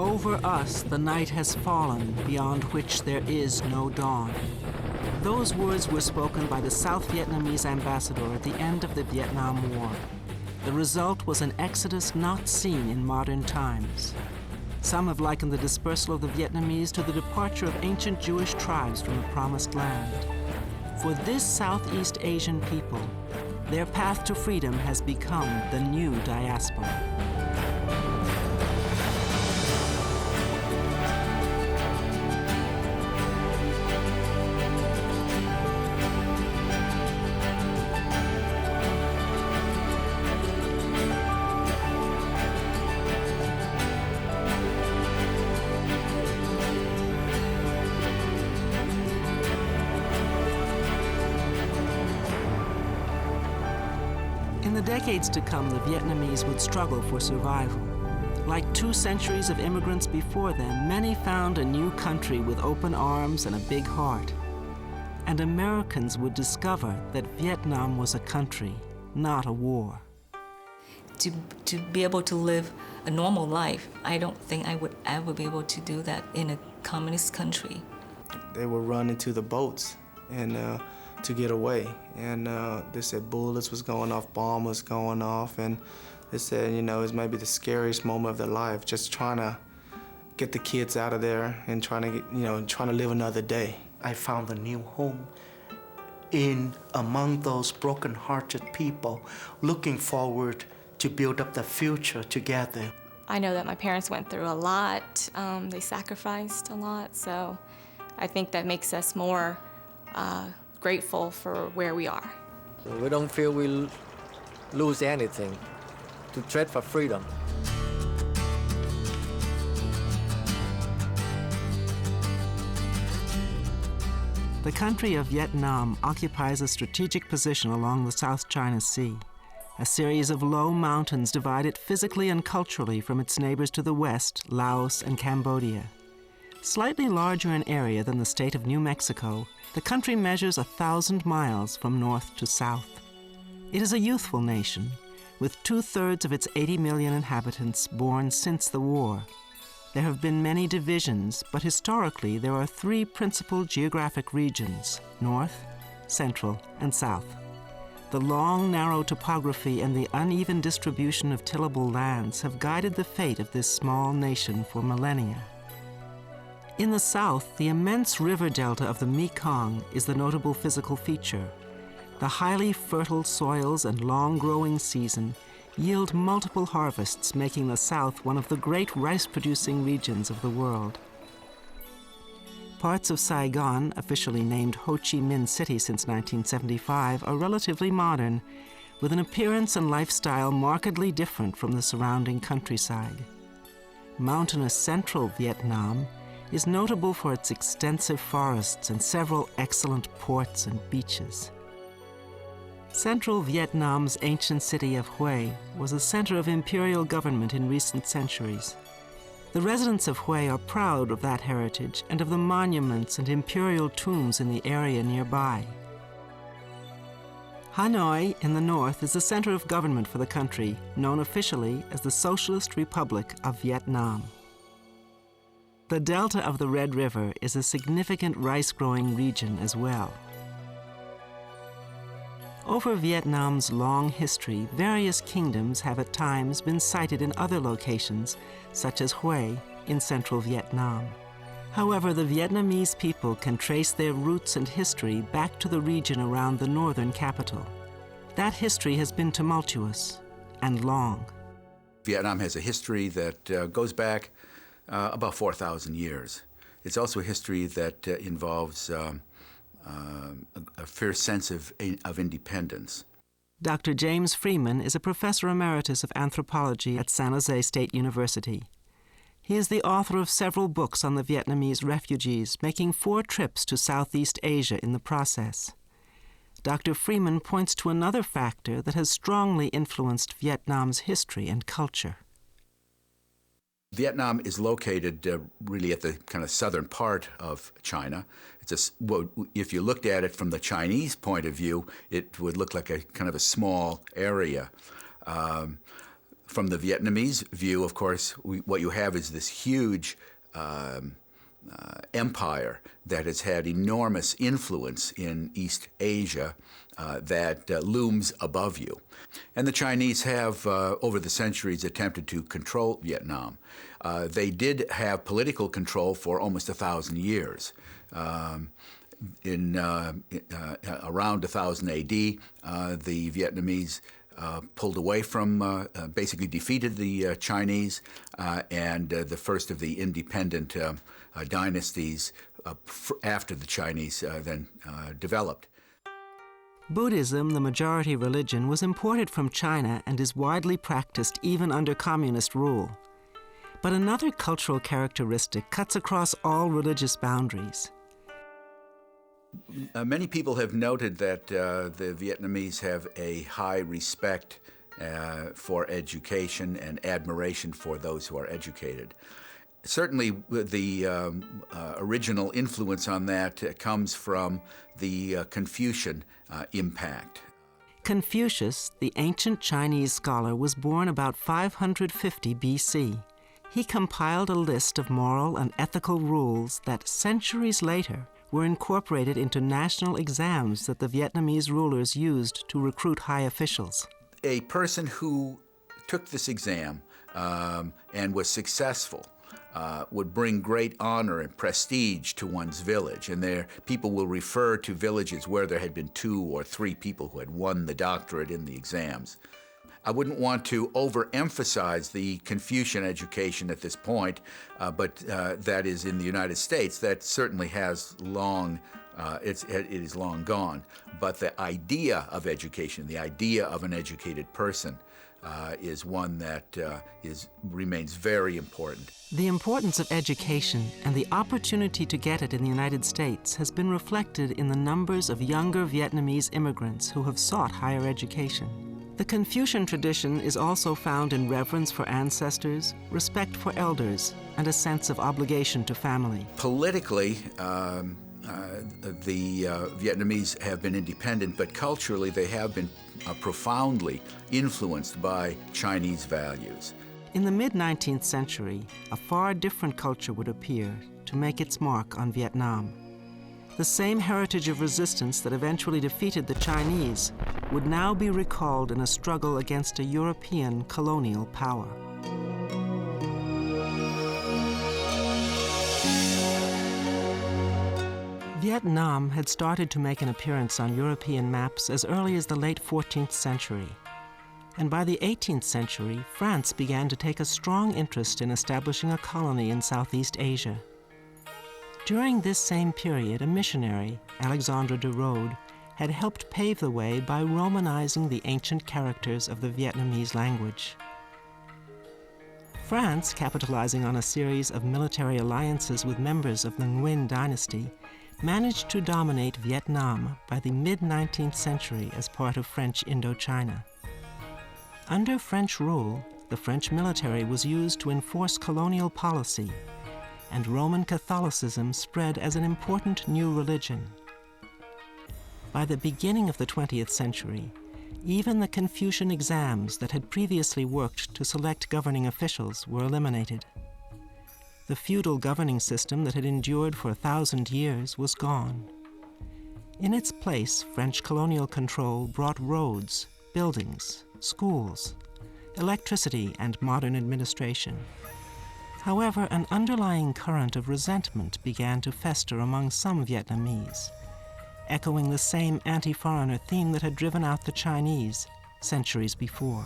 Over us the night has fallen, beyond which there is no dawn. Those words were spoken by the South Vietnamese ambassador at the end of the Vietnam War. The result was an exodus not seen in modern times. Some have likened the dispersal of the Vietnamese to the departure of ancient Jewish tribes from the Promised Land. For this Southeast Asian people, their path to freedom has become the new diaspora. In the decades to come, the Vietnamese would struggle for survival. Like 2 centuries of immigrants before them, many found a new country with open arms and a big heart. And Americans would discover that Vietnam was a country, not a war. To be able to live a normal life, I don't think I would ever be able to do that in a communist country. They would run into the boats and to get away. And they said bullets was going off, bomb was going off, and they said, you know, it's maybe the scariest moment of their life, just trying to get the kids out of there and trying to get, trying to live another day. I found a new home among those broken-hearted people looking forward to build up the future together. I know that my parents went through a lot. They sacrificed a lot, so I think that makes us more grateful for where we are. We don't feel we lose anything to trade for freedom. The country of Vietnam occupies a strategic position along the South China Sea. A series of low mountains divide it physically and culturally from its neighbors to the west, Laos and Cambodia. Slightly larger in area than the state of New Mexico, the country measures 1,000 miles from north to south. It is a youthful nation, with 2/3 of its 80 million inhabitants born since the war. There have been many divisions, but historically there are 3 principal geographic regions: north, central, and south. The long, narrow topography and the uneven distribution of tillable lands have guided the fate of this small nation for millennia. In the south, the immense river delta of the Mekong is the notable physical feature. The highly fertile soils and long growing season yield multiple harvests, making the South one of the great rice-producing regions of the world. Parts of Saigon, officially named Ho Chi Minh City since 1975, are relatively modern, with an appearance and lifestyle markedly different from the surrounding countryside. Mountainous central Vietnam is notable for its extensive forests and several excellent ports and beaches. Central Vietnam's ancient city of Hue was a center of imperial government in recent centuries. The residents of Hue are proud of that heritage and of the monuments and imperial tombs in the area nearby. Hanoi in the north is the center of government for the country, known officially as the Socialist Republic of Vietnam. The delta of the Red River is a significant rice-growing region as well. Over Vietnam's long history, various kingdoms have at times been sited in other locations, such as Hue in central Vietnam. However, the Vietnamese people can trace their roots and history back to the region around the northern capital. That history has been tumultuous and long. Vietnam has a history that goes back about 4,000 years. It's also a history that involves a fair sense of independence. Dr. James Freeman is a professor emeritus of anthropology at San Jose State University. He is the author of several books on the Vietnamese refugees, making 4 trips to Southeast Asia in the process. Dr. Freeman points to another factor that has strongly influenced Vietnam's history and culture. Vietnam is located really at the kind of southern part of China. If you looked at it from the Chinese point of view, it would look like a kind of a small area. From the Vietnamese view, of course, what you have is this huge empire that has had enormous influence in East Asia that looms above you. And the Chinese have, over the centuries, attempted to control Vietnam. They did have political control for almost 1,000 years. Around 1000 AD, the Vietnamese pulled away from, basically defeated the Chinese, and the first of the independent dynasties after the Chinese then developed. Buddhism, the majority religion, was imported from China and is widely practiced even under communist rule. But another cultural characteristic cuts across all religious boundaries. Many people have noted that the Vietnamese have a high respect for education and admiration for those who are educated. Certainly, the original influence on that comes from the Confucian impact. Confucius, the ancient Chinese scholar, was born about 550 BC. He compiled a list of moral and ethical rules that centuries later were incorporated into national exams that the Vietnamese rulers used to recruit high officials. A person who took this exam and was successful would bring great honor and prestige to one's village, and there people will refer to villages where there had been 2 or 3 people who had won the doctorate in the exams. I wouldn't want to overemphasize the Confucian education at this point, but that is in the United States. That certainly has long, it is long gone. But the idea of education, the idea of an educated person, is one that remains very important. The importance of education and the opportunity to get it in the United States has been reflected in the numbers of younger Vietnamese immigrants who have sought higher education. The Confucian tradition is also found in reverence for ancestors, respect for elders, and a sense of obligation to family. Politically, the Vietnamese have been independent, but culturally they have been profoundly influenced by Chinese values. In the mid-19th century, a far different culture would appear to make its mark on Vietnam. The same heritage of resistance that eventually defeated the Chinese would now be recalled in a struggle against a European colonial power. Vietnam had started to make an appearance on European maps as early as the late 14th century. And by the 18th century, France began to take a strong interest in establishing a colony in Southeast Asia. During this same period, a missionary, Alexandre de Rode, had helped pave the way by Romanizing the ancient characters of the Vietnamese language. France, capitalizing on a series of military alliances with members of the Nguyen dynasty, managed to dominate Vietnam by the mid-19th century as part of French Indochina. Under French rule, the French military was used to enforce colonial policy, and Roman Catholicism spread as an important new religion. By the beginning of the 20th century, even the Confucian exams that had previously worked to select governing officials were eliminated. The feudal governing system that had endured for 1,000 years was gone. In its place, French colonial control brought roads, buildings, schools, electricity, and modern administration. However, an underlying current of resentment began to fester among some Vietnamese, echoing the same anti-foreigner theme that had driven out the Chinese centuries before.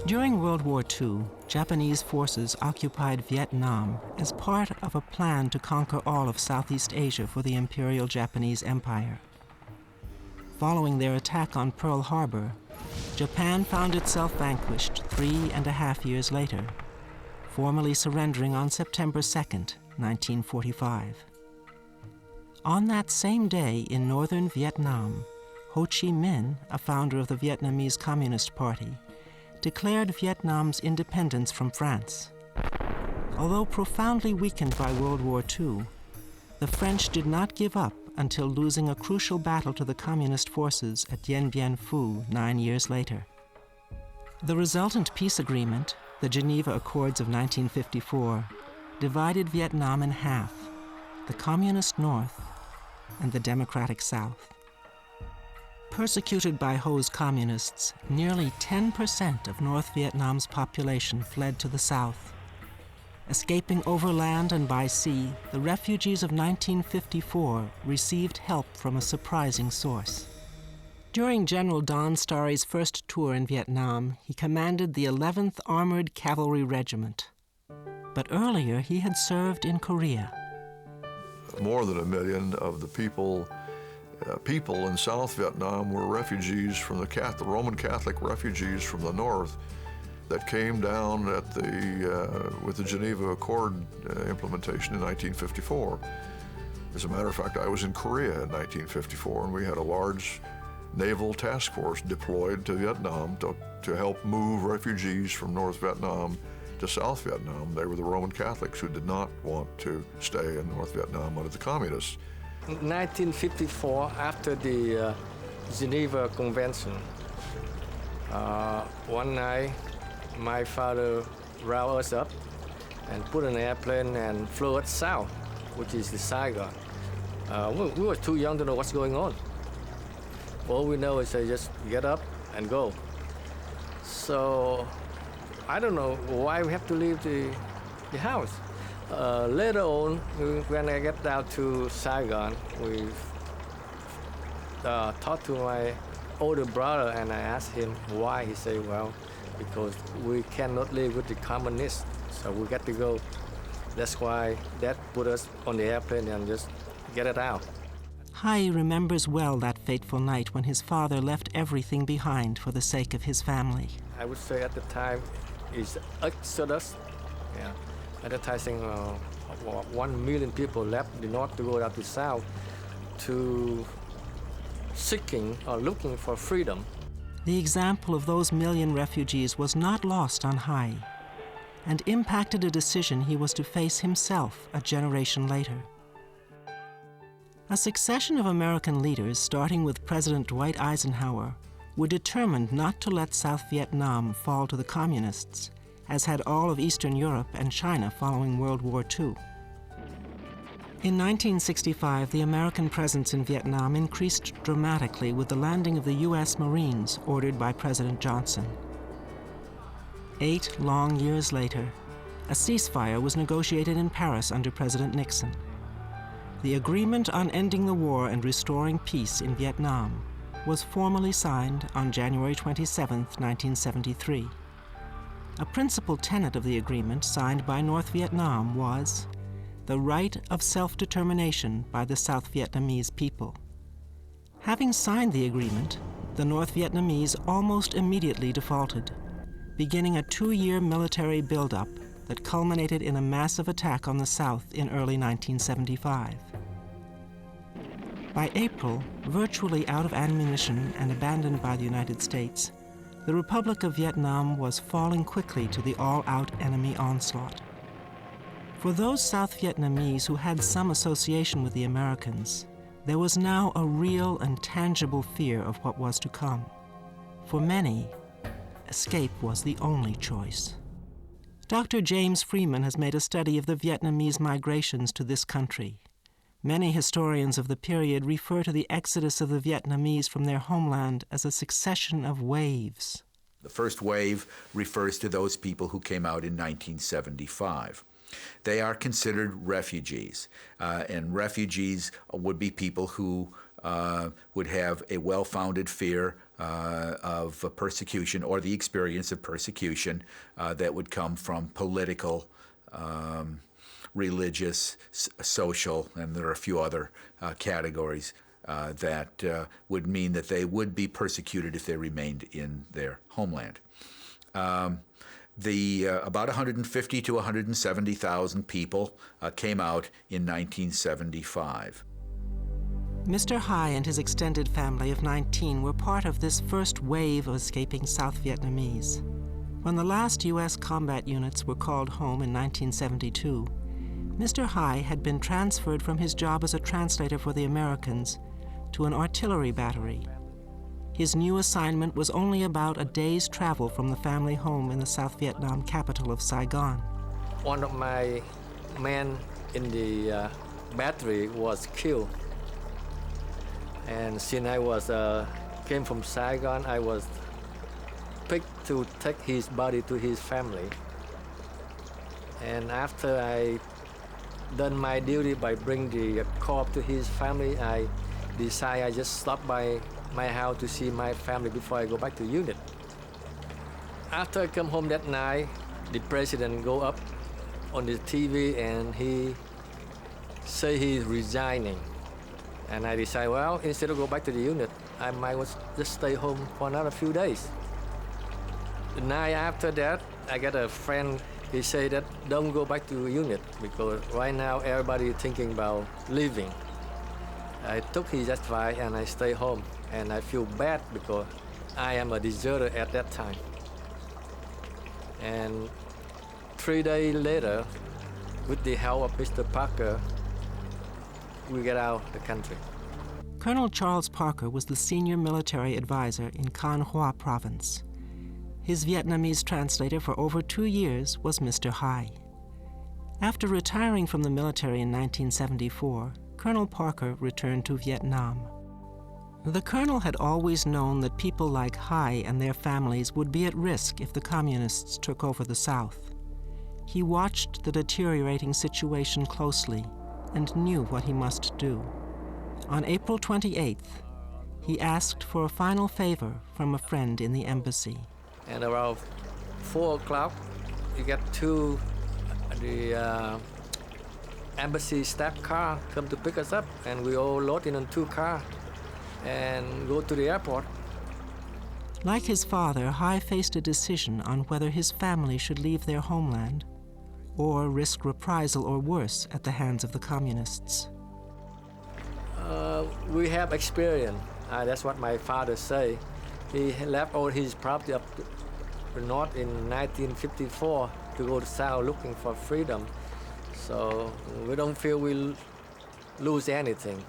During World War II, Japanese forces occupied Vietnam as part of a plan to conquer all of Southeast Asia for the Imperial Japanese Empire. Following their attack on Pearl Harbor, Japan found itself vanquished 3.5 years later, formally surrendering on September 2nd, 1945. On that same day in northern Vietnam, Ho Chi Minh, a founder of the Vietnamese Communist Party, declared Vietnam's independence from France. Although profoundly weakened by World War II, the French did not give up until losing a crucial battle to the communist forces at Dien Bien Phu 9 years later. The resultant peace agreement, the Geneva Accords of 1954, divided Vietnam in half, the communist North and the democratic South. Persecuted by Ho's communists, nearly 10% of North Vietnam's population fled to the south. Escaping overland and by sea, the refugees of 1954 received help from a surprising source. During General Don Starry's first tour in Vietnam, he commanded the 11th Armored Cavalry Regiment. But earlier, he had served in Korea. More than 1 million of the people in South Vietnam were refugees from the Roman Catholic refugees from the north that came down with the Geneva Accord implementation in 1954. As a matter of fact, I was in Korea in 1954, and we had a large naval task force deployed to Vietnam to help move refugees from North Vietnam to South Vietnam. They were the Roman Catholics who did not want to stay in North Vietnam under the communists. In 1954, after the Geneva Convention, one night my father roused us up and put an airplane and flew us south, which is the Saigon. We were too young to know what's going on. All we know is they just get up and go. So I don't know why we have to leave the house. Later on, when I get down to Saigon, we talked to my older brother, and I asked him why. He said, well, because we cannot live with the communists, so we got to go. That's why Dad put us on the airplane and just get it out. Hai remembers well that fateful night when his father left everything behind for the sake of his family. I would say at the time, it's exodus. Yeah. At the time, I think 1 million people left the north to go down to south to seeking or looking for freedom. The example of those million refugees was not lost on Hai and impacted a decision he was to face himself a generation later. A succession of American leaders, starting with President Dwight Eisenhower, were determined not to let South Vietnam fall to the communists, as had all of Eastern Europe and China following World War II. In 1965, the American presence in Vietnam increased dramatically with the landing of the U.S. Marines ordered by President Johnson. 8 long years later, a ceasefire was negotiated in Paris under President Nixon. The agreement on ending the war and restoring peace in Vietnam was formally signed on January 27, 1973. A principal tenet of the agreement signed by North Vietnam was the right of self-determination by the South Vietnamese people. Having signed the agreement, the North Vietnamese almost immediately defaulted, beginning a 2-year military buildup that culminated in a massive attack on the South in early 1975. By April, virtually out of ammunition and abandoned by the United States, the Republic of Vietnam was falling quickly to the all-out enemy onslaught. For those South Vietnamese who had some association with the Americans, there was now a real and tangible fear of what was to come. For many, escape was the only choice. Dr. James Freeman has made a study of the Vietnamese migrations to this country. Many historians of the period refer to the exodus of the Vietnamese from their homeland as a succession of waves. The first wave refers to those people who came out in 1975. They are considered refugees, and refugees would be people who would have a well-founded fear of persecution or the experience of persecution that would come from political, religious, social, and there are a few other categories that would mean that they would be persecuted if they remained in their homeland. About 150 to 170,000 people came out in 1975. Mr. Hai and his extended family of 19 were part of this first wave of escaping South Vietnamese. When the last U.S. combat units were called home in 1972, Mr. Hai had been transferred from his job as a translator for the Americans to an artillery battery. His new assignment was only about a day's travel from the family home in the South Vietnam capital of Saigon. One of my men in the battery was killed. And since I came from Saigon, I was picked to take his body to his family. And after I done my duty by bringing the corpse to his family, I decided I just stop by my house to see my family before I go back to unit. After I come home that night, the president go up on the TV and he say he's resigning. And I decided, well, instead of go back to the unit, I might just stay home for another few days. The night after that, I got a friend. He said that don't go back to unit because right now everybody is thinking about leaving. I took his advice and I stayed home, and I feel bad because I am a deserter at that time. And 3 days later, with the help of Mr. Parker, we get out of the country. Colonel Charles Parker was the senior military advisor in Can Hoa province. His Vietnamese translator for over 2 years was Mr. Hai. After retiring from the military in 1974, Colonel Parker returned to Vietnam. The colonel had always known that people like Hai and their families would be at risk if the communists took over the South. He watched the deteriorating situation closely and knew what he must do. On April 28th, he asked for a final favor from a friend in the embassy. And around 4 o'clock, we get the embassy staff car come to pick us up, and we all load in on 2 cars and go to the airport. Like his father, Hai faced a decision on whether his family should leave their homeland or risk reprisal or worse at the hands of the communists. We have experience. That's what my father say. He left all his property up to the north in 1954 to go to south looking for freedom. So we don't feel we'll lose anything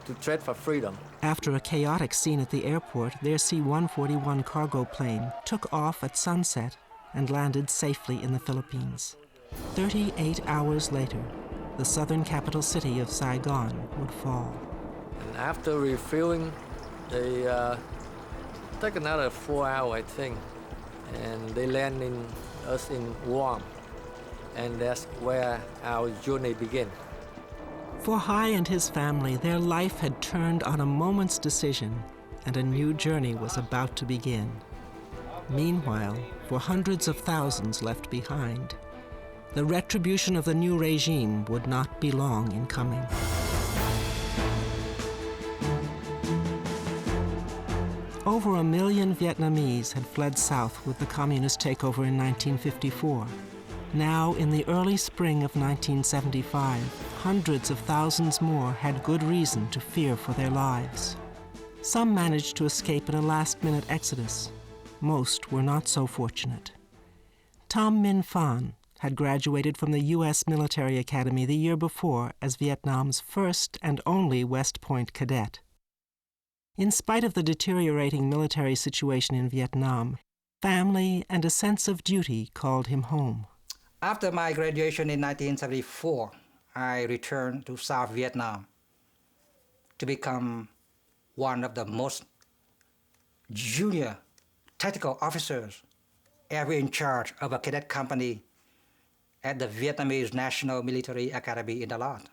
to trade for freedom. After a chaotic scene at the airport, their C-141 cargo plane took off at sunset and landed safely in the Philippines. 38 hours later, the southern capital city of Saigon would fall. And after refueling, they took another 4 hours, I think, and they landed us in Guam, and that's where our journey began. For Hai and his family, their life had turned on a moment's decision, and a new journey was about to begin. Meanwhile, for hundreds of thousands left behind, the retribution of the new regime would not be long in coming. Over 1 million Vietnamese had fled south with the communist takeover in 1954. Now, in the early spring of 1975, hundreds of thousands more had good reason to fear for their lives. Some managed to escape in a last-minute exodus. Most were not so fortunate. Tom Min Phan had graduated from the U.S. Military Academy the year before as Vietnam's first and only West Point cadet. In spite of the deteriorating military situation in Vietnam, family and a sense of duty called him home. After my graduation in 1974, I returned to South Vietnam to become one of the most junior tactical officers ever in charge of a cadet company at the Vietnamese National Military Academy in Da Lat.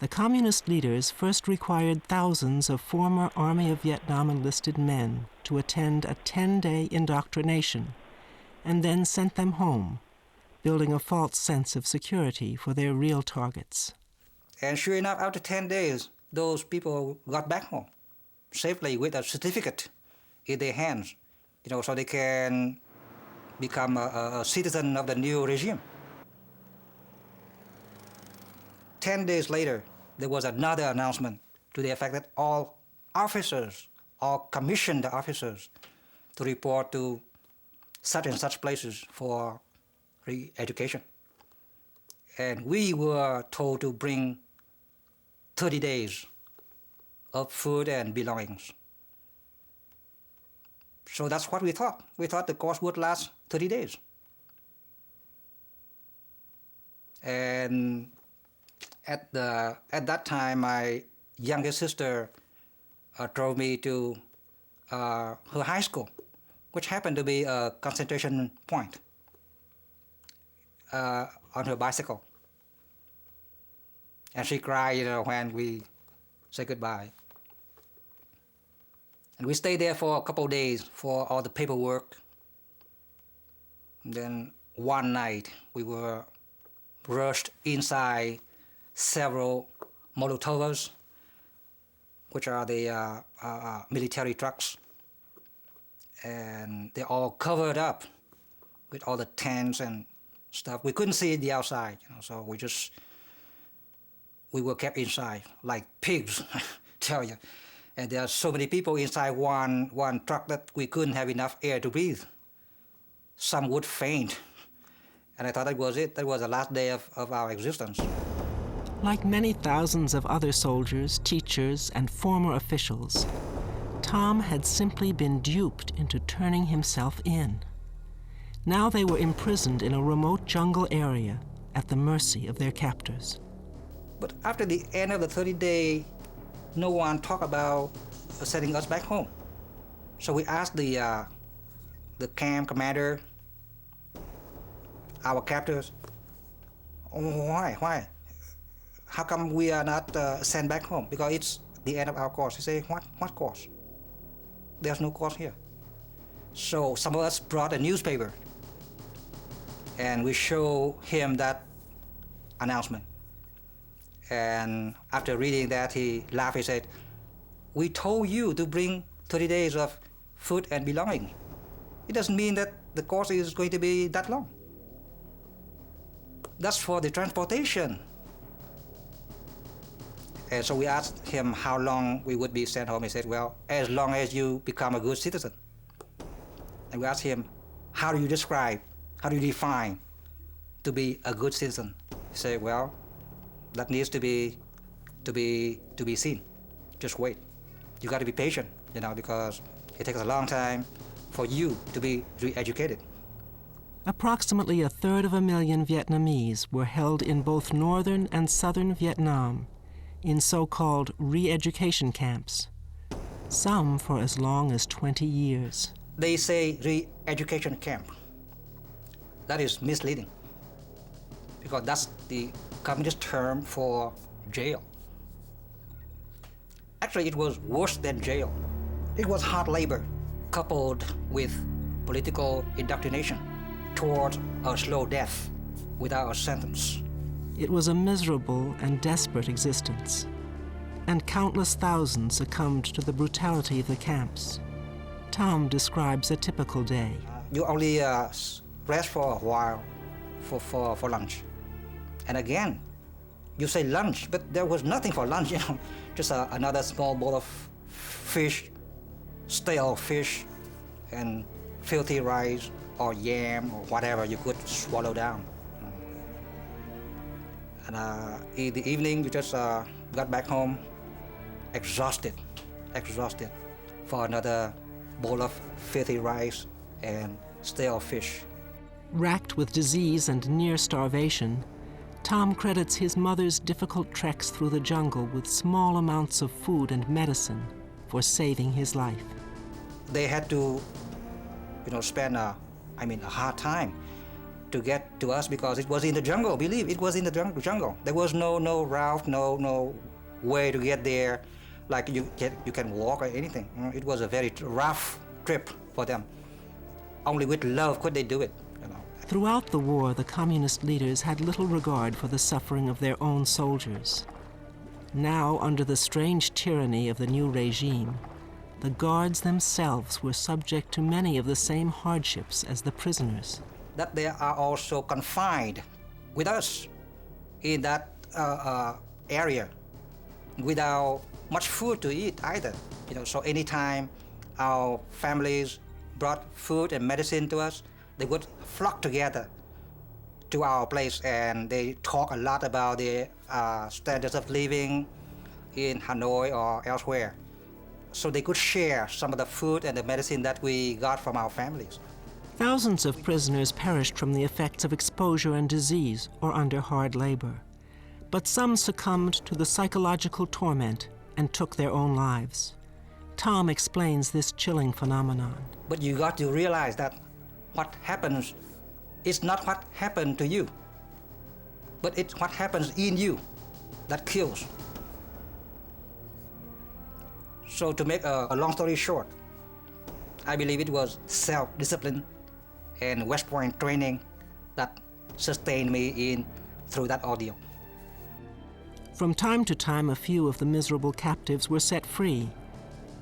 The communist leaders first required thousands of former Army of Vietnam enlisted men to attend a 10-day indoctrination, and then sent them home, building a false sense of security for their real targets. And sure enough, after 10 days, those people got back home safely with a certificate in their hands, so they can become a citizen of the new regime. 10 days later, there was another announcement to the effect that all officers, all commissioned officers, to report to such and such places for re-education. And we were told to bring 30 days of food and belongings. So that's what we thought. We thought the course would last 30 days. And at that time, my youngest sister drove me to her high school, which happened to be a concentration point, on her bicycle. And she cried, when we said goodbye. And we stayed there for a couple of days for all the paperwork. And then one night, we were rushed inside several Molotovs, which are the military trucks. And they're all covered up with all the tents and stuff. We couldn't see the outside, so we were kept inside like pigs, tell you. And there are so many people inside one truck that we couldn't have enough air to breathe. Some would faint. And I thought that was it. That was the last day of our existence. Like many thousands of other soldiers, teachers, and former officials, Tom had simply been duped into turning himself in. Now they were imprisoned in a remote jungle area at the mercy of their captors. But after the end of the 30-day, no one talked about sending us back home. So we asked the camp commander, our captors, why? How come we are not sent back home? Because it's the end of our course. He said, what course? There's no course here. So some of us brought a newspaper, and we showed him that announcement. And after reading that, he laughed. He said, "We told you to bring 30 days of food and belongings. It doesn't mean that the course is going to be that long. That's for the transportation." And so we asked him how long we would be sent home. He said, "Well, as long as you become a good citizen." And we asked him, how do you define to be a good citizen? He said, "Well, that needs to be seen. Just wait. You got to be patient, because it takes a long time for you to be re-educated." Approximately 1/3 Vietnamese were held in both northern and southern Vietnam in so-called re-education camps, some for as long as 20 years. They say re-education camp. That is misleading, because that's the communist term for jail. Actually, it was worse than jail. It was hard labor coupled with political indoctrination towards a slow death without a sentence. It was a miserable and desperate existence, and countless thousands succumbed to the brutality of the camps. Tom describes a typical day. You only rest for a while for lunch. And again, you say lunch, but there was nothing for lunch, just another small bowl of fish, stale fish, and filthy rice or yam or whatever you could swallow down. And in the evening, you just got back home exhausted for another bowl of filthy rice and stale fish. Racked with disease and near starvation, Tom credits his mother's difficult treks through the jungle with small amounts of food and medicine for saving his life. They had to, spend a hard time to get to us because it was in the jungle. Believe it was in the jungle. There was no route, no way to get there, like you can walk or anything. It was a very rough trip for them. Only with love could they do it. Throughout the war, the communist leaders had little regard for the suffering of their own soldiers. Now, under the strange tyranny of the new regime, the guards themselves were subject to many of the same hardships as the prisoners. That they are also confined with us in that area without much food to eat either. So anytime our families brought food and medicine to us, they would flock together to our place, and they talk a lot about the standards of living in Hanoi or elsewhere. So they could share some of the food and the medicine that we got from our families. Thousands of prisoners perished from the effects of exposure and disease or under hard labor. But some succumbed to the psychological torment and took their own lives. Tom explains this chilling phenomenon. But you got to realize that what happens is not what happened to you, but it's what happens in you that kills. So to make a long story short, I believe it was self-discipline and West Point training that sustained me through that ordeal. From time to time, a few of the miserable captives were set free,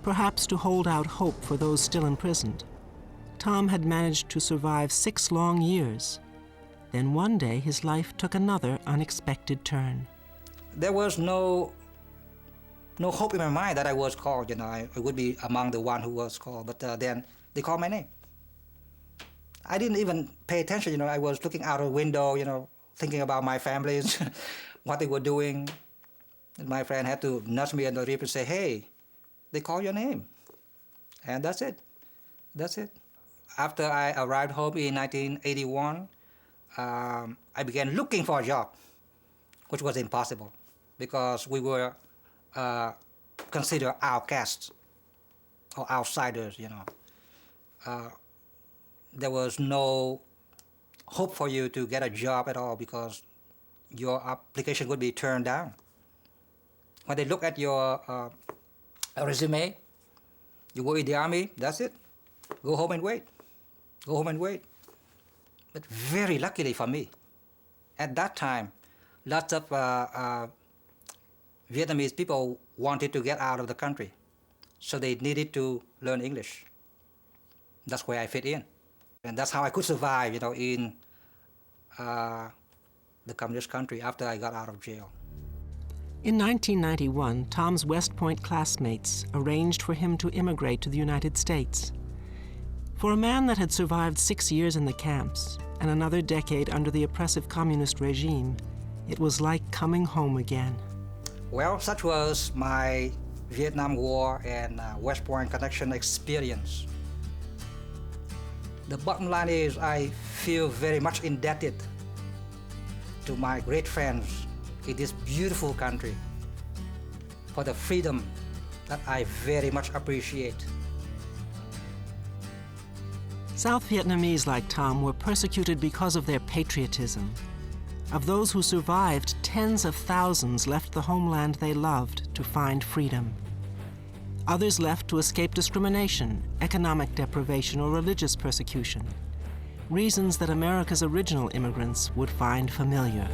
perhaps to hold out hope for those still imprisoned. Tom had managed to survive 6 long years. Then one day, his life took another unexpected turn. There was no hope in my mind that I was called. I would be among the one who was called, but then they called my name. I didn't even pay attention. I was looking out a window, thinking about my families, what they were doing. And my friend had to nudge me in the rib and say, "Hey, they call your name." And that's it. That's it. After I arrived home in 1981, I began looking for a job, which was impossible because we were considered outcasts or outsiders, There was no hope for you to get a job at all because your application would be turned down. When they look at your resume, you were in the Army, that's it. Go home and wait. Go home and wait. But very luckily for me, at that time, lots of Vietnamese people wanted to get out of the country, so they needed to learn English. That's where I fit in. And that's how I could survive, in the communist country after I got out of jail. In 1991, Tom's West Point classmates arranged for him to immigrate to the United States. For a man that had survived 6 years in the camps and another decade under the oppressive communist regime, it was like coming home again. Well, such was my Vietnam War and West Point connection experience. The bottom line is I feel very much indebted to my great friends in this beautiful country for the freedom that I very much appreciate. South Vietnamese like Tom were persecuted because of their patriotism. Of those who survived, tens of thousands left the homeland they loved to find freedom. Others left to escape discrimination, economic deprivation, or religious persecution. Reasons that America's original immigrants would find familiar.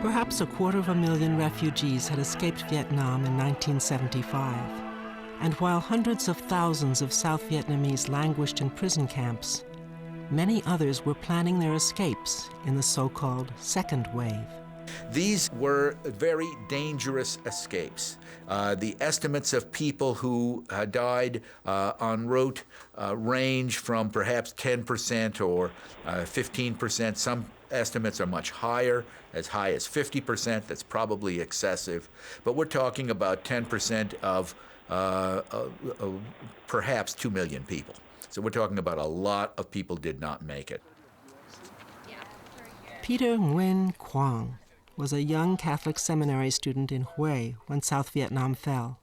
Perhaps 250,000 refugees had escaped Vietnam in 1975. And while hundreds of thousands of South Vietnamese languished in prison camps, many others were planning their escapes in the so-called second wave. These were very dangerous escapes. The estimates of people who died en route range from perhaps 10% or 15%. Some estimates are much higher, as high as 50%. That's probably excessive. But we're talking about 10% of perhaps 2 million people. So we're talking about a lot of people did not make it. Peter Nguyen Quang was a young Catholic seminary student in Hue when South Vietnam fell.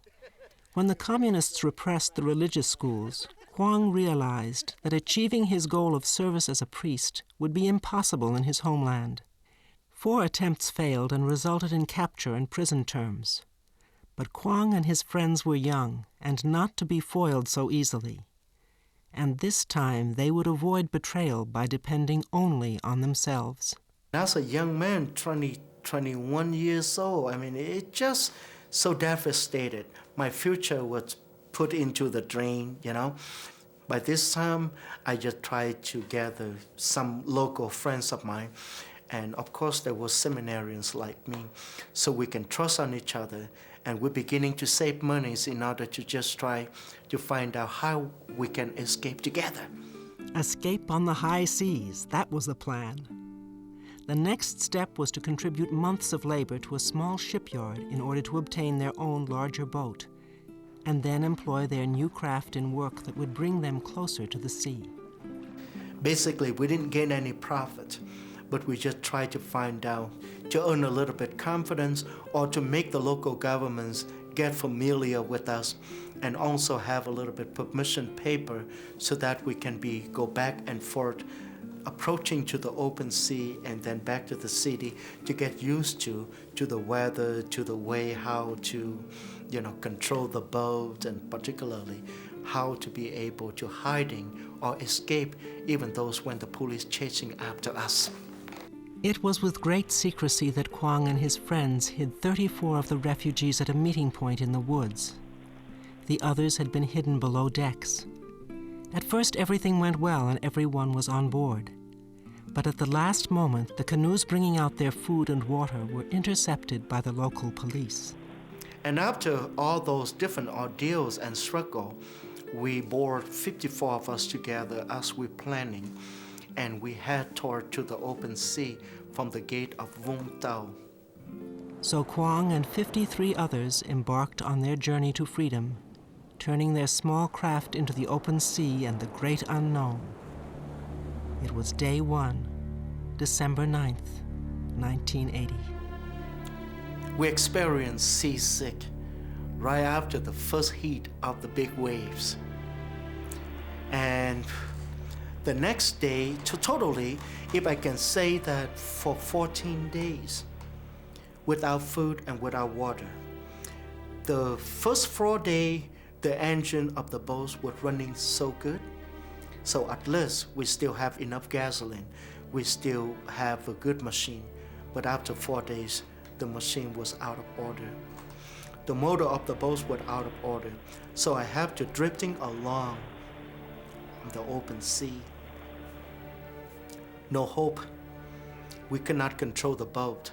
When the communists repressed the religious schools, Quang realized that achieving his goal of service as a priest would be impossible in his homeland. 4 attempts failed and resulted in capture and prison terms. But Quang and his friends were young and not to be foiled so easily. And this time they would avoid betrayal by depending only on themselves. As a young man, 21 years old, it just so devastated. My future was put into the drain, By this time, I just tried to gather some local friends of mine. And of course, there were seminarians like me. So we can trust on each other. And we're beginning to save monies in order to just try to find out how we can escape together. Escape on the high seas, that was the plan. The next step was to contribute months of labor to a small shipyard in order to obtain their own larger boat, and then employ their new craft in work that would bring them closer to the sea. Basically, we didn't gain any profit, but we just tried to find out, to earn a little bit confidence or to make the local governments get familiar with us, and also have a little bit permission paper so that we can go back and forth, approaching to the open sea and then back to the city to get used to the weather, to the way how to, control the boat, and particularly how to be able to hiding or escape even those when the police chasing after us. It was with great secrecy that Quang and his friends hid 34 of the refugees at a meeting point in the woods. The others had been hidden below decks. At first, everything went well and everyone was on board. But at the last moment, the canoes bringing out their food and water were intercepted by the local police. And after all those different ordeals and struggle, we board 54 of us together as we're planning, and we head toward to the open sea from the gate of Vung Tau. So Quang and 53 others embarked on their journey to freedom, turning their small craft into the open sea and the great unknown. It was day 1, December 9th, 1980. We experienced seasick right after the first heat of the big waves. And the next day, totally, if I can say that, for 14 days, without food and without water. The first 4 days, the engine of the boat was running so good. So at least we still have enough gasoline. We still have a good machine. But after 4 days, the machine was out of order. The motor of the boat was out of order. So I have to drifting along the open sea. No hope. We cannot control the boat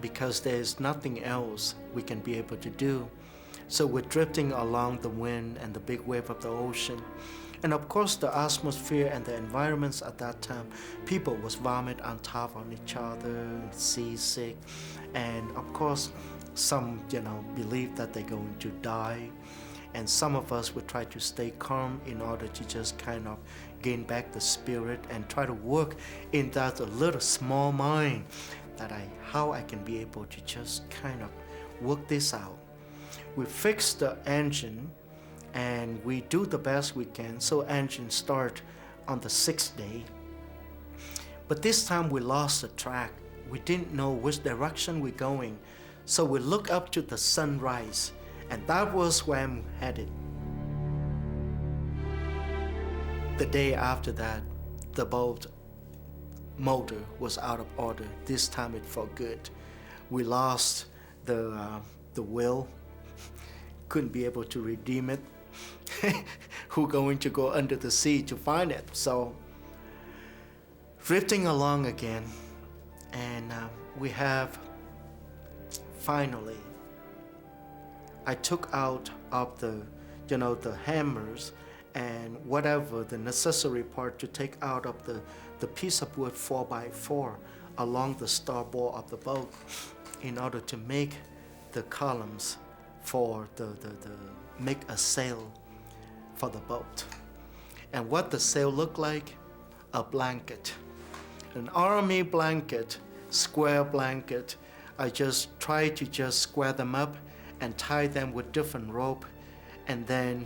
because there is nothing else we can be able to do. So we're drifting along the wind and the big wave of the ocean. And of course, the atmosphere and the environments at that time, people was vomit on top of each other, seasick. And of course, some, believe that they're going to die. And some of us would try to stay calm in order to just kind of gain back the spirit and try to work in that a little small mind that how I can be able to just kind of work this out. We fix the engine and we do the best we can. So engine start on the 6th day. But this time we lost the track. We didn't know which direction we're going. So we look up to the sunrise, and that was where I'm headed. The day after that, the boat motor was out of order. This time it felt good. We lost the wheel, couldn't be able to redeem it. Who going to go under the sea to find it? So drifting along again, and we have finally, I took out of the hammers and whatever the necessary part to take out of the piece of wood 4x4 along the starboard of the boat in order to make the columns for make a sail for the boat. And what the sail looked like? A blanket, an army blanket, square blanket. I just tried to just square them up and tie them with different rope, and then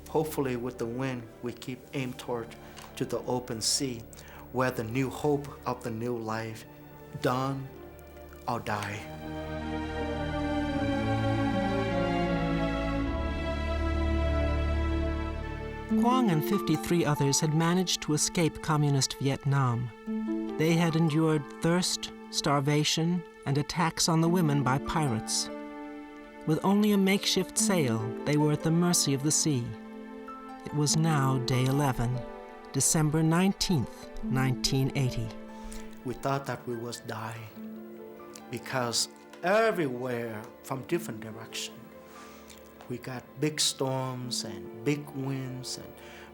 hopefully with the wind we keep aim toward to the open sea where the new hope of the new life dawn or die. Quang and 53 others had managed to escape communist Vietnam. They had endured thirst, starvation, and attacks on the women by pirates. With only a makeshift sail, they were at the mercy of the sea. It was now day 11, December 19th, 1980. We thought that we was dying because everywhere from different directions, we got big storms and big winds and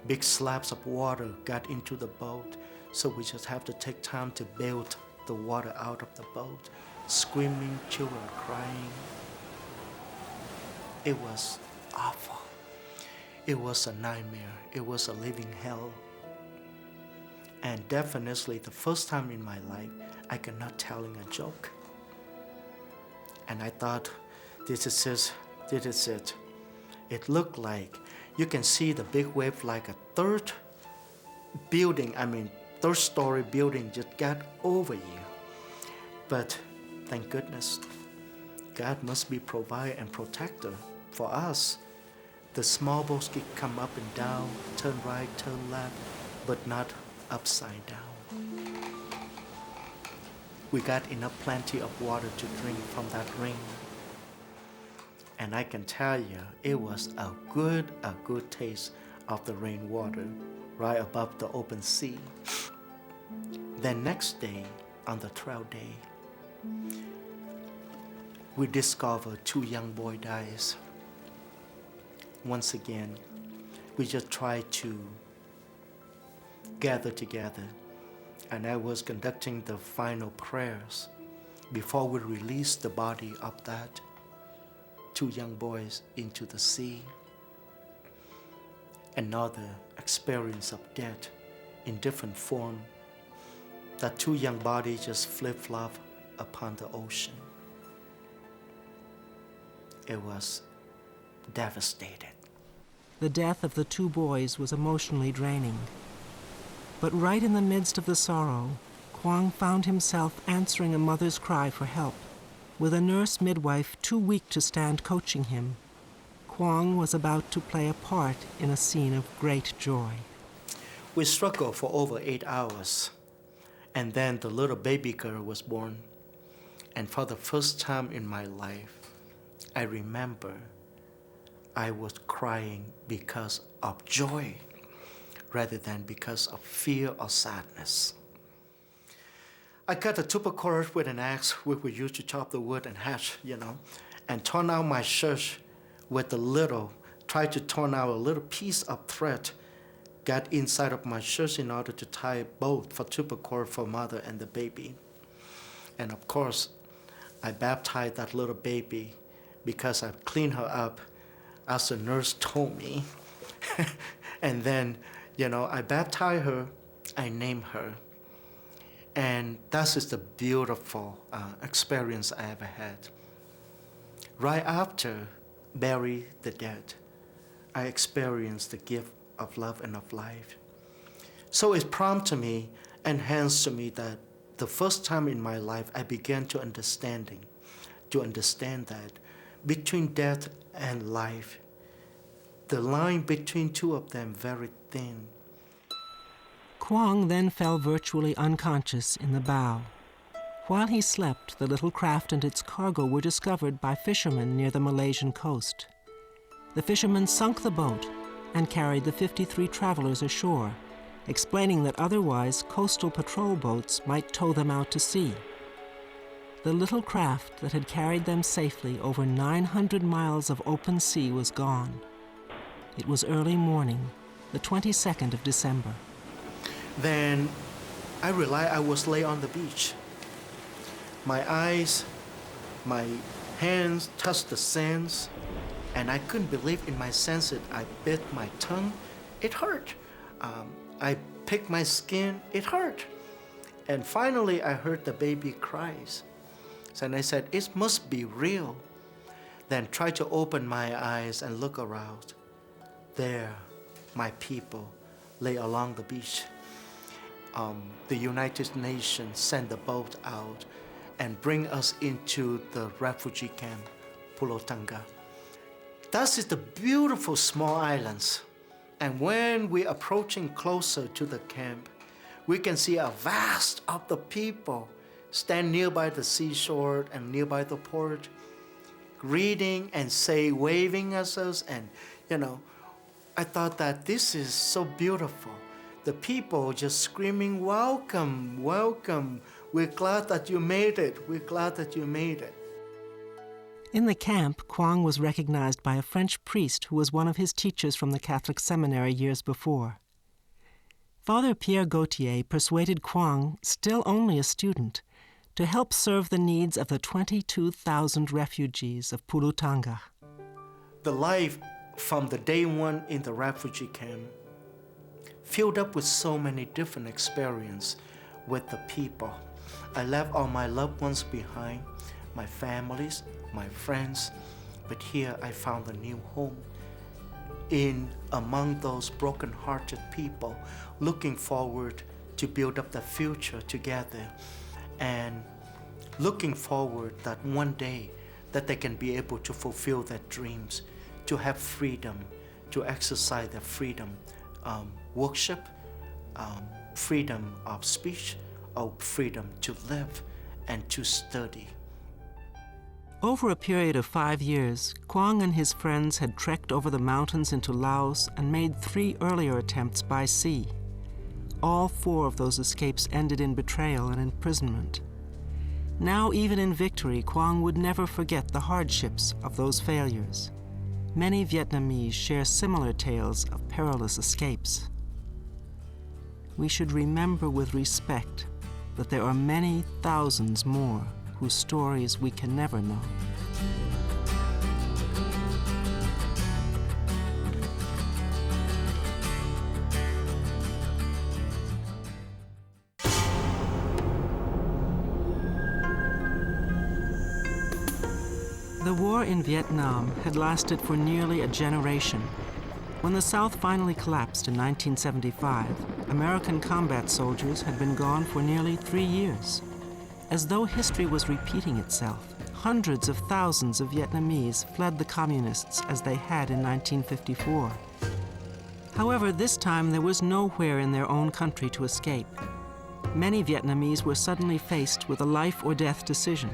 big slabs of water got into the boat. So we just have to take time to build the water out of the boat, screaming, children crying. It was awful. It was a nightmare. It was a living hell. And definitely the first time in my life, I could not telling a joke. And I thought, this is it. It looked like you can see the big wave like a third story building just got over you. But thank goodness, God must be provider and protector for us. The small boats can come up and down, turn right, turn left, but not upside down. We got enough plenty of water to drink from that rain. And I can tell you, it was a good taste of the rainwater right above the open sea. Then next day, on the 12th day, we discovered 2 young boy dies. Once again, we just tried to gather together, and I was conducting the final prayers before we released the body of that 2 young boys into the sea. Another experience of death in different form. That 2 young bodies just flip-flop upon the ocean. It was devastated. The death of the 2 boys was emotionally draining. But right in the midst of the sorrow, Quang found himself answering a mother's cry for help. With a nurse midwife too weak to stand coaching him, Quang was about to play a part in a scene of great joy. We struggled for over 8 hours, and then the little baby girl was born. And for the first time in my life, I remember I was crying because of joy rather than because of fear or sadness. I cut a tuber cord with an axe which we used to chop the wood and hatch, and torn out my shirt with tried to torn out a little piece of thread, got inside of my shirt in order to tie a boat for tuber cord for mother and the baby. And of course, I baptized that little baby because I cleaned her up as the nurse told me. And then, I baptized her, I named her. And that is the beautiful experience I ever had. Right after bury the dead, I experienced the gift of love and of life. So it prompted me, enhanced to me that the first time in my life I began to understand that between death and life, the line between 2 of them very thin. Quang then fell virtually unconscious in the bow. While he slept, the little craft and its cargo were discovered by fishermen near the Malaysian coast. The fishermen sunk the boat and carried the 53 travelers ashore, explaining that otherwise coastal patrol boats might tow them out to sea. The little craft that had carried them safely over 900 miles of open sea was gone. It was early morning, the 22nd of December. Then I realized I was lay on the beach. My eyes, my hands touched the sands, and I couldn't believe in my senses. I bit my tongue, it hurt. I picked my skin, it hurt. And finally I heard the baby cries. And I said, it must be real. Then tried to open my eyes and look around. There, my people lay along the beach. The United Nations sent the boat out and bring us into the refugee camp, Pulau Tangga. That is the beautiful small islands. And when we're approaching closer to the camp, we can see a vast of the people stand nearby the seashore and nearby the port, greeting and waving at us. And, I thought that this is so beautiful. The people just screaming, welcome, welcome. We're glad that you made it. We're glad that you made it. In the camp, Quang was recognized by a French priest who was one of his teachers from the Catholic seminary years before. Father Pierre Gauthier persuaded Quang, still only a student, to help serve the needs of the 22,000 refugees of Pulutanga. The life from the day one in the refugee camp filled up with so many different experiences with the people. I left all my loved ones behind, my families, my friends, but here I found a new home among those broken-hearted people looking forward to build up the future together and looking forward that one day that they can be able to fulfill their dreams, to have freedom, to exercise their freedom, worship, freedom of speech, or freedom to live and to study. Over a period of 5 years, Quang and his friends had trekked over the mountains into Laos and made 3 earlier attempts by sea. All 4 of those escapes ended in betrayal and imprisonment. Now, even in victory, Quang would never forget the hardships of those failures. Many Vietnamese share similar tales of perilous escapes. We should remember with respect that there are many thousands more whose stories we can never know. The war in Vietnam had lasted for nearly a generation. When the South finally collapsed in 1975, American combat soldiers had been gone for nearly 3 years. As though history was repeating itself, hundreds of thousands of Vietnamese fled the communists as they had in 1954. However, this time there was nowhere in their own country to escape. Many Vietnamese were suddenly faced with a life or death decision.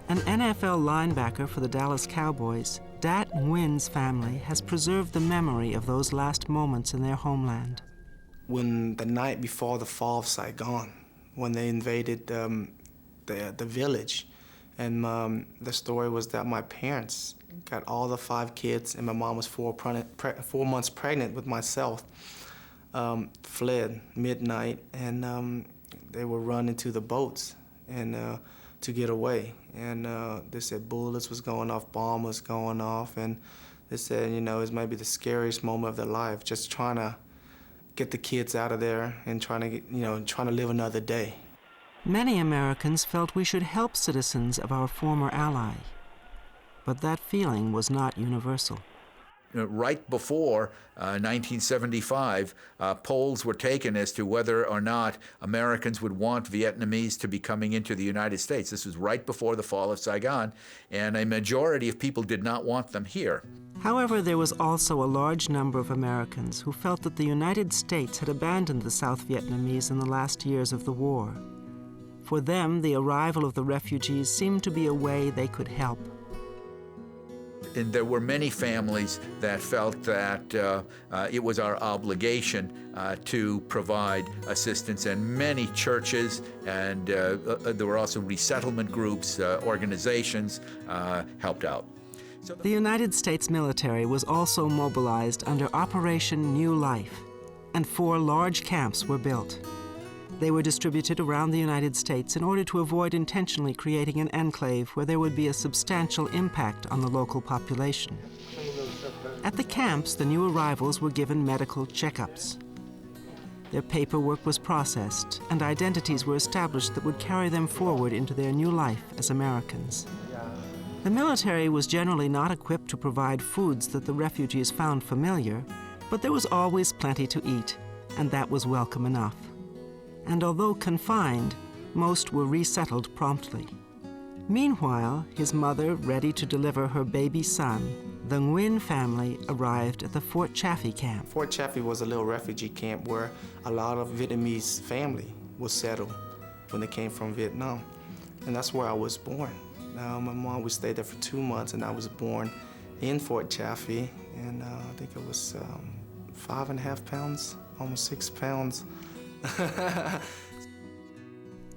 An NFL linebacker for the Dallas Cowboys, Dat Nguyen's family has preserved the memory of those last moments in their homeland. When the night before the fall of Saigon, when they invaded the village, and the story was that my parents got all the 5 kids, and my mom was 4 months pregnant with myself, fled midnight, and they were running to the boats and to get away. And they said bullets was going off, bomb was going off, and they said, you know, it's maybe the scariest moment of their life, just trying to get the kids out of there and trying to live another day. Many Americans felt we should help citizens of our former ally, but that feeling was not universal. Right before 1975, polls were taken as to whether or not Americans would want Vietnamese to be coming into the United States. This was right before the fall of Saigon, and a majority of people did not want them here. However, there was also a large number of Americans who felt that the United States had abandoned the South Vietnamese in the last years of the war. For them, the arrival of the refugees seemed to be a way they could help. And there were many families that felt that it was our obligation to provide assistance, and many churches and there were also resettlement groups, organizations helped out. The United States military was also mobilized under Operation New Life, and 4 large camps were built. They were distributed around the United States in order to avoid intentionally creating an enclave where there would be a substantial impact on the local population. At the camps, the new arrivals were given medical checkups. Their paperwork was processed, and identities were established that would carry them forward into their new life as Americans. The military was generally not equipped to provide foods that the refugees found familiar, but there was always plenty to eat, and that was welcome enough. And although confined, most were resettled promptly. Meanwhile, his mother, ready to deliver her baby son, the Nguyen family arrived at the Fort Chaffee camp. Fort Chaffee was a little refugee camp where a lot of Vietnamese family was settled when they came from Vietnam. And that's where I was born. My mom, we stayed there for 2 months, and I was born in Fort Chaffee, and I think it was 5.5 pounds, almost 6 pounds.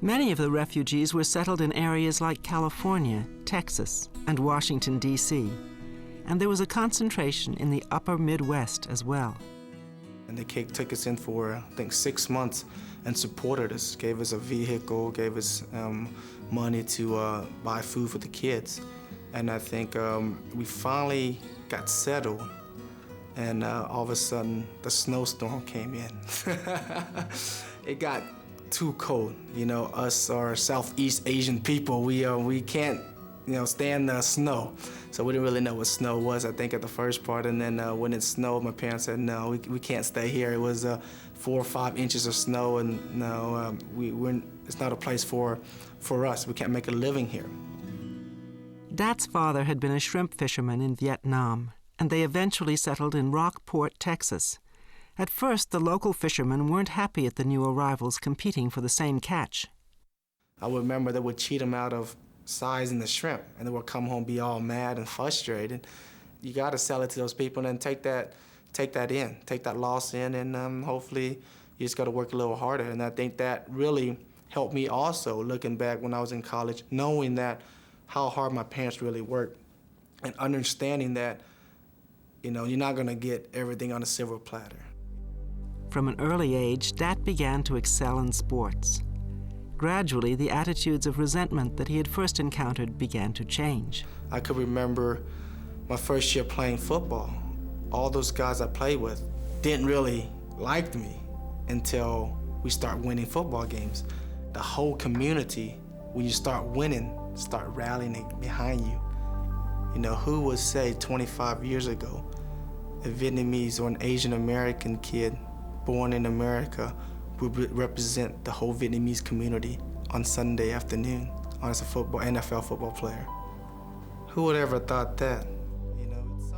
Many of the refugees were settled in areas like California, Texas, and Washington, D.C., and there was a concentration in the upper Midwest as well. And they took us in for, I think, 6 months and supported us, gave us a vehicle, gave us money to buy food for the kids. And I think we finally got settled, and all of a sudden the snowstorm came in. It got too cold. You know, us are Southeast Asian people, we can't, stand the snow. So we didn't really know what snow was, I think, at the first part. And then when it snowed, my parents said, no, we can't stay here. It was 4 or 5 inches of snow, and no, it's not a place for us. We can't make a living here. Dat's father had been a shrimp fisherman in Vietnam, and they eventually settled in Rockport, Texas. At first, the local fishermen weren't happy at the new arrivals competing for the same catch. I would remember they would cheat them out of sizing the shrimp, and they would come home be all mad and frustrated. You got to sell it to those people and take that loss in, and hopefully you just got to work a little harder. And I think that really helped me also, looking back when I was in college, knowing that how hard my parents really worked, and understanding that, you're not going to get everything on a silver platter. From an early age, Dat began to excel in sports. Gradually, the attitudes of resentment that he had first encountered began to change. I could remember my first year playing football. All those guys I played with didn't really like me until we start winning football games. The whole community, when you start winning, start rallying behind you. Who would say 25 years ago, a Vietnamese or an Asian American kid born in America would represent the whole Vietnamese community on Sunday afternoon as a NFL football player? Who would ever thought that?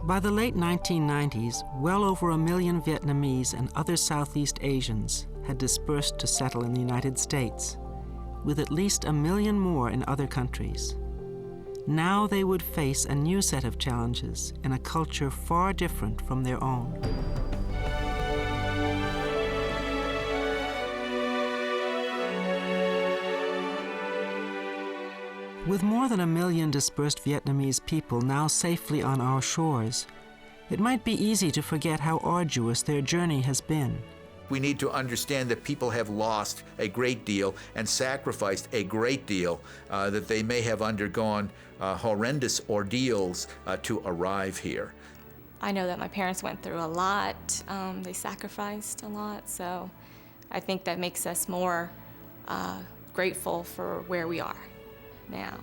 By the late 1990s, well over 1 million Vietnamese and other Southeast Asians had dispersed to settle in the United States, with at least 1 million more in other countries. Now they would face a new set of challenges in a culture far different from their own. With more than 1 million dispersed Vietnamese people now safely on our shores, it might be easy to forget how arduous their journey has been. We need to understand that people have lost a great deal and sacrificed a great deal, that they may have undergone horrendous ordeals to arrive here. I know that my parents went through a lot. They sacrificed a lot, so I think that makes us more grateful for where we are now.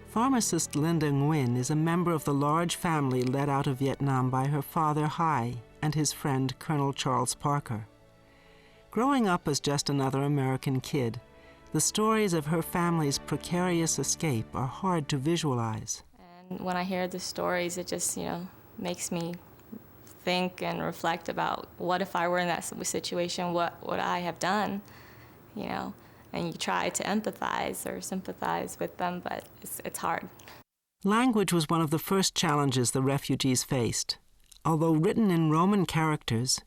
Pharmacist Linda Nguyen is a member of the large family led out of Vietnam by her father, Hai, and his friend, Colonel Charles Parker. Growing up as just another American kid, the stories of her family's precarious escape are hard to visualize. And when I hear the stories, it just, makes me think and reflect about what if I were in that situation, what would I have done, And you try to empathize or sympathize with them, but it's hard. Language was one of the first challenges the refugees faced. Although written in Roman characters,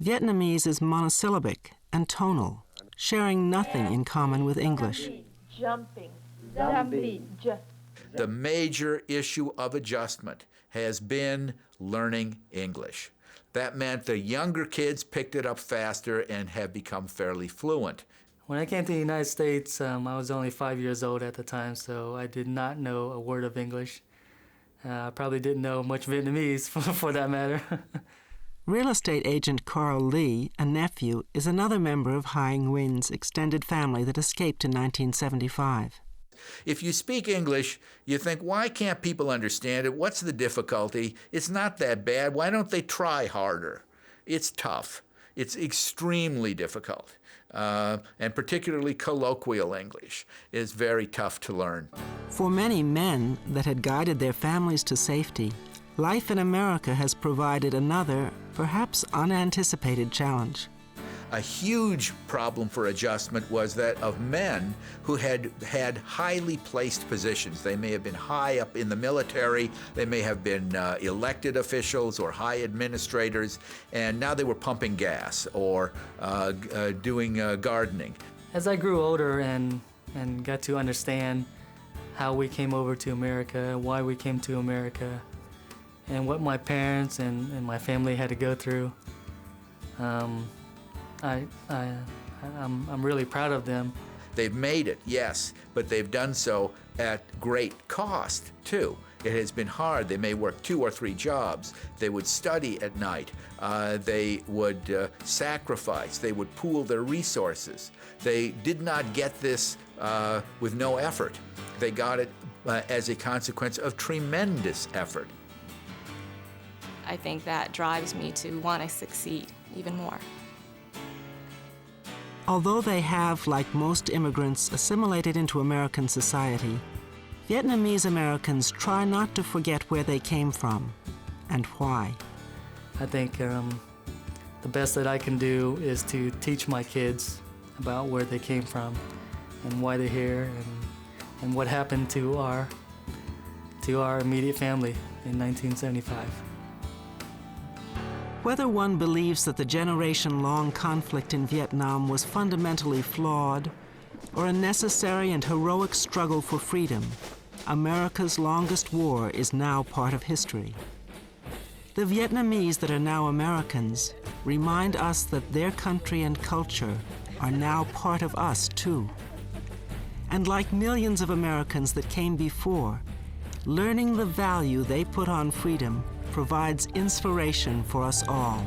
Vietnamese is monosyllabic and tonal, sharing nothing in common with English. The major issue of adjustment has been learning English. That meant the younger kids picked it up faster and have become fairly fluent. When I came to the United States, I was only 5 years old at the time, so I did not know a word of English. I probably didn't know much Vietnamese, for that matter. Real estate agent Carl Lee, a nephew, is another member of Hai Nguyen's extended family that escaped in 1975. If you speak English, you think, why can't people understand it? What's the difficulty? It's not that bad. Why don't they try harder? It's tough. It's extremely difficult. And particularly colloquial English is very tough to learn. For many men that had guided their families to safety, life in America has provided another, perhaps unanticipated challenge. A huge problem for adjustment was that of men who had had highly placed positions. They may have been high up in the military, they may have been elected officials or high administrators, and now they were pumping gas or doing gardening. As I grew older and got to understand how we came over to America, why we came to America, and what my parents and my family had to go through, I'm really proud of them. They've made it, yes, but they've done so at great cost, too. It has been hard. They may work 2 or 3 jobs. They would study at night. They would sacrifice. They would pool their resources. They did not get this with no effort. They got it as a consequence of tremendous effort. I think that drives me to want to succeed even more. Although they have, like most immigrants, assimilated into American society, Vietnamese Americans try not to forget where they came from and why. I think the best that I can do is to teach my kids about where they came from and why they're here and what happened to our immediate family in 1975. Whether one believes that the generation-long conflict in Vietnam was fundamentally flawed or a necessary and heroic struggle for freedom, America's longest war is now part of history. The Vietnamese that are now Americans remind us that their country and culture are now part of us, too. And like millions of Americans that came before, learning the value they put on freedom provides inspiration for us all.